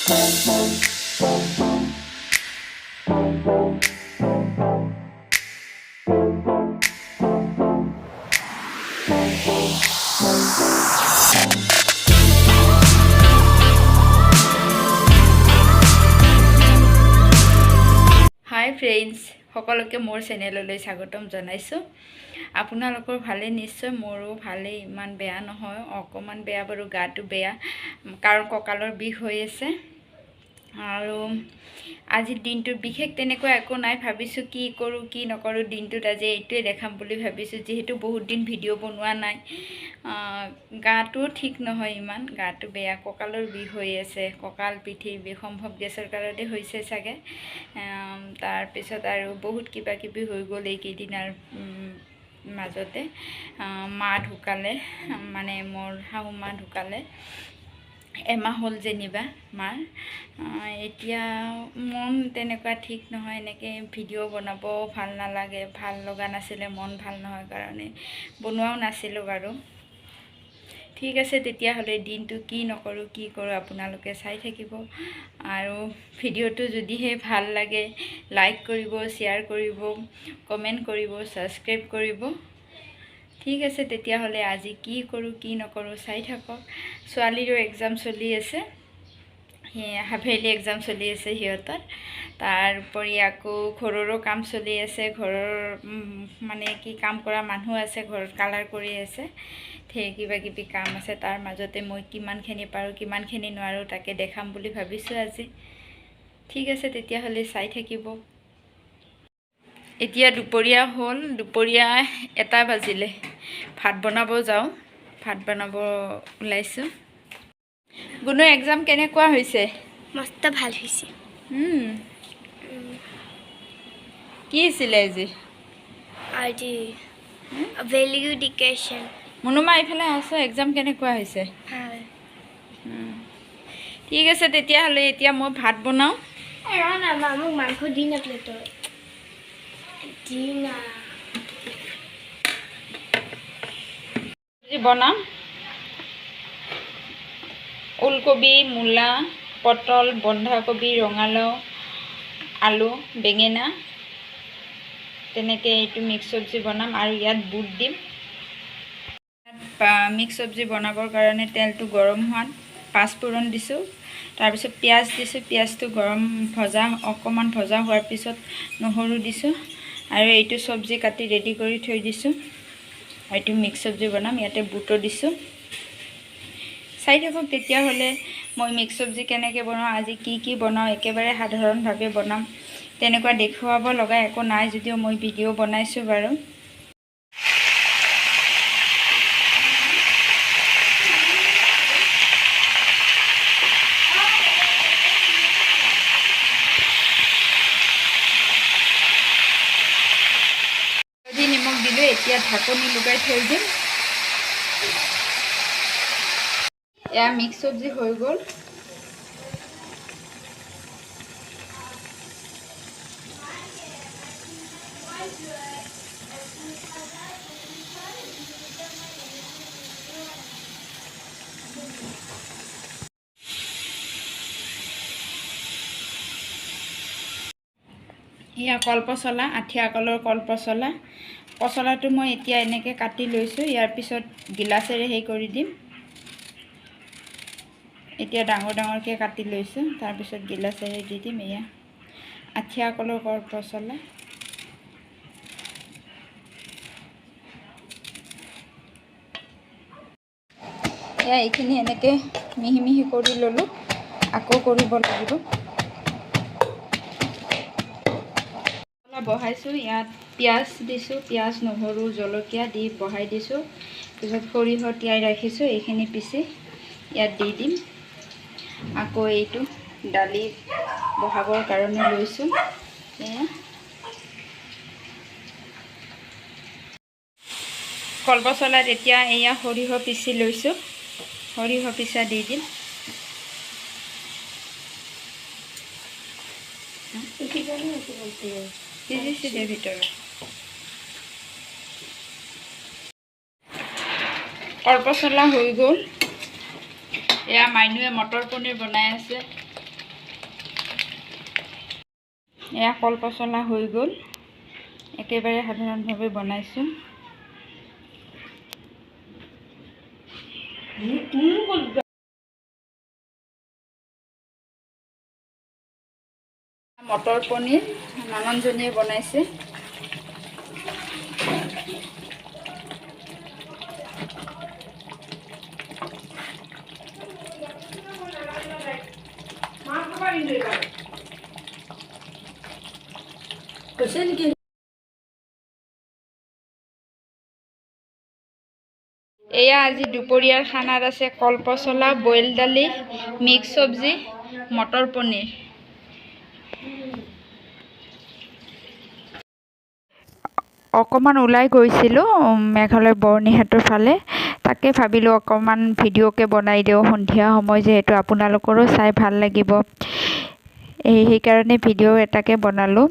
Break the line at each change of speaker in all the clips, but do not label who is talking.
হাই friends, সকলোকে মোৰ চেনেললৈ স্বাগতম জনাইছোঁ। আপোনালোকৰ ভালে নিশ্চয়, মোৰো ভালে, ইমান বেয়া নহয়, অকণমান বেয়া বাৰু, গাটো বেয়া কাৰণ কঁকালৰ বিষ হৈ আছে। আৰু আজিৰ দিনটোত বিশেষ তেনেকুৱা একো নাই, ভাবিছোঁ কি কৰোঁ কি নকৰোঁ, দিনটোত আজি এইটোৱে দেখাম বুলি ভাবিছোঁ, যিহেতু বহুত দিন ভিডিঅ' বনোৱা নাই। গাটো ঠিক নহয়, ইমান গাটো বেয়া, কঁকালৰ বিষ হৈ আছে, কঁকাল পিঠিৰ বিষ, সম্ভৱ গেছৰ কাৰণে হৈছে চাগে। তাৰপিছত আৰু বহুত কিবা কিবি হৈ গ'ল এইকেইদিনৰ মাজতে। মা ঢুকালে, মানে মোৰ শাহু মা ঢুকালে, এমাহ হ'ল যেনিবা মাৰ। এতিয়া মন তেনেকুৱা ঠিক নহয়, এনেকৈ ভিডিঅ' বনাব ভাল নালাগে, ভাল লগা নাছিলে, মন ভাল নহয় কাৰণে বনোৱাও নাছিলোঁ বাৰু। ঠিক আছে, তেতিয়াহ'লে দিনটো কি নকৰোঁ কি কৰোঁ আপোনালোকে চাই থাকিব। আৰু ভিডিঅ'টো যদিহে ভাল লাগে লাইক কৰিব, শ্বেয়াৰ কৰিব, কমেণ্ট কৰিব, ছাবস্ক্ৰাইব কৰিব। ঠিক আছে, তেতিয়াহ'লে আজি কি কৰোঁ কি নকৰোঁ চাই থাকক। ছোৱালীৰো এক্সাম চলি আছে, হাফ ইয়াৰলি এক্সাম চলি আছে সিহঁতৰ। তাৰ উপৰি আকৌ ঘৰৰো কাম চলি আছে, ঘৰৰ মানে কি কাম কৰা মানুহ আছে, ঘৰত কালাৰ কৰি আছে, ধেৰ কিবা কিবি কাম আছে। তাৰ মাজতে মই কিমানখিনি পাৰোঁ কিমানখিনি নোৱাৰোঁ তাকে দেখাম বুলি ভাবিছোঁ আজি। ঠিক আছে, তেতিয়াহ'লে চাই থাকিব। এতিয়া দুপৰীয়া হ'ল, দুপৰীয়া 1 বাজিলে, ভাত বনাব যাওঁ, ভাত বনাব ওলাইছোঁ। গুণু এক্সাম কেনেকুৱা হৈছে?
মস্ত ভাল হৈছে।
কি আছিলে আজি?
আজি ভেলিউ এডুকেশ্যন।
মুনুমা এইফালে আছো, এক্সাম কেনেকুৱা হৈছে? ঠিক আছে, তেতিয়াহ'লে এতিয়া মই ভাত বনাওঁ।
মোক মাংস দি নাপলে তই দি না
বনাম ওলকবি, মূলা, পটল, বন্ধাকবি, ৰঙালাও, আলু, বেঙেনা, তেনেকৈ এইটো মিক্স চব্জি বনাম। আৰু ইয়াত বুট দিম। মিক্স চব্জি বনাবৰ কাৰণে তেলটো গৰম হোৱাত পাঁচফোৰণ দিছোঁ, তাৰপিছত পিঁয়াজ দিছোঁ, পিঁয়াজটো অকণমান ভজা হোৱাৰ পিছত নহৰু দিছোঁ, আৰু এইটো চব্জি কাটি ৰেডি কৰি থৈ দিছোঁ। এইটো মিক্স চব্জি বনাম, ইয়াতে বুটো দিছোঁ। চাই থাকক তেতিয়াহ'লে মই মিক্স চব্জি কেনেকৈ বনাওঁ, আজি কি কি বনাওঁ, একেবাৰে সাধাৰণভাৱে বনাম, তেনেকুৱা দেখুৱাব লগা একো নাই, যদিও মই ভিডিঅ' বনাইছোঁ বাৰু। নিমখ দিলোঁ, এতিয়া ঢাকনি লগাই থৈ দিম। এয়া মিক্স চব্জি হৈ গ'ল। এয়া কলপচলা, আঠিয়া কলৰ কলপচলা। পচলাটো মই এতিয়া এনেকৈ কাটি লৈছোঁ, ইয়াৰ পিছত গিলাচেৰে হেৰি কৰি দিম। এতিয়া ডাঙৰ ডাঙৰকৈ কাটি লৈছোঁ, তাৰপিছত গিলাচেৰে দি দিম। এয়া আঠিয়া কলৰ কলপচলা। এয়া এইখিনি এনেকৈ মিহি মিহি কৰি ল'লোঁ, আকৌ কৰিব লাগিব। বহাইছোঁ, ইয়াত পিঁয়াজ দিছোঁ, পিঁয়াজ, নহৰু, জলকীয়া দি বহাই দিছোঁ। তাৰপিছত সৰিয়হ তিয়াই ৰাখিছোঁ, এইখিনি পিচি ইয়াত দি দিম। আকৌ এইটো দালি বহাবৰ কাৰণে লৈছোঁ। এয়া কলপচলাত এতিয়া এয়া সৰিয়হ পিচি লৈছোঁ, সৰিয়হ পিচা দি দিম। সিজিছে ভিতৰত। কলপচলা হৈ গ'ল। এয়া মাইনুৱে মটৰ পনীৰ বনাই আছে। এয়া কল পচলা হৈ গ'ল, একেবাৰে সাধাৰণভাৱে বনাইছোঁ। মটৰ পনীৰ ননন্দজনীয়ে বনাইছে। এয়া আজি দুপৰীয়াৰ খানাত আছে কল পচলা, বইল দালি, মিক্স চব্জি, মটৰ পনীৰ। অকণমান ওলাই গৈছিলোঁ মেঘালয় বৰ্ণিহাটৰ ফালে, তাকে ভাবিলোঁ অকণমান ভিডিঅ'কে বনাই দিওঁ, সন্ধিয়া সময় যিহেতু আপোনালোকৰো চাই ভাল লাগিব, সেইকাৰণে ভিডিঅ' এটাকে বনালোঁ।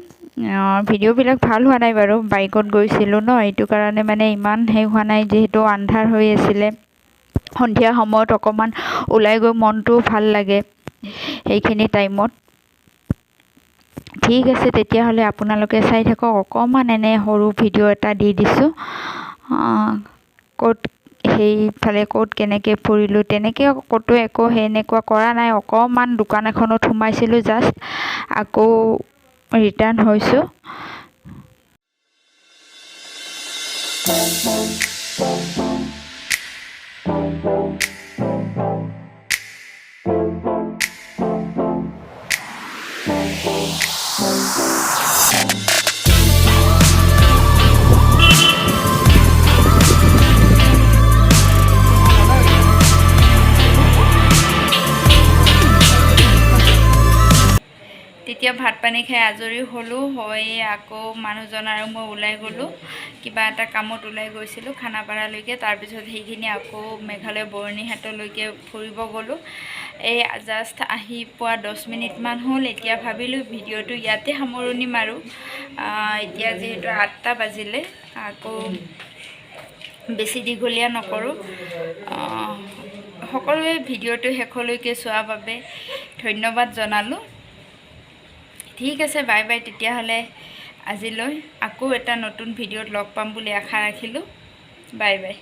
ভিডিঅ'বিলাক ভাল হোৱা নাই বাৰু, বাইকত গৈছিলোঁ ন, এইটো কাৰণে মানে ইমান হোৱা নাই, যিহেতু আন্ধাৰ হৈ আছিলে। সন্ধিয়া সময়ত অকণমান ওলাই গৈ মনটোও ভাল লাগে সেইখিনি টাইমত। ঠিক আছে, তেতিয়াহ'লে আপোনালোকে চাই থাকক, অকণমান এনে সৰু ভিডিঅ' এটা দি দিছোঁ। ক'ত সেইফালে ক'ত কেনেকৈ ফুৰিলোঁ, তেনেকৈ ক'তো একো সেনেকুৱা কৰা নাই। অকণমান দোকান এখনত সোমাইছিলোঁ জাষ্ট, আকৌ ৰিটাৰ্ণ হৈছোঁ। তেতিয়া ভাত পানী খাই আজৰি হ'লোঁ, হৈ আকৌ মানুহজন আৰু মই ওলাই গ'লোঁ, কিবা এটা কামত ওলাই গৈছিলোঁ খানাপাৰালৈকে। তাৰপিছত সেইখিনি আকৌ মেঘালয় বৰ্ণিহাটলৈকে ফুৰিব গ'লোঁ। এই জাষ্ট আহি পোৱা 10 মিনিটমান হ'ল। এতিয়া ভাবিলোঁ ভিডিঅ'টো ইয়াতে সামৰণি মাৰোঁ। এতিয়া যিহেতু 8টা বাজিলে, আকৌ বেছি দীঘলীয়া নকৰোঁ। সকলোৱে ভিডিঅ'টো শেষলৈকে চোৱাৰ বাবে ধন্যবাদ জনালোঁ। ঠিক আছে, বাই বাই তেতিয়াহ'লে আজিলৈ। আকৌ এটা নতুন ভিডিঅ'ত লগ পাম বুলি আশা ৰাখিলোঁ। Bye bye.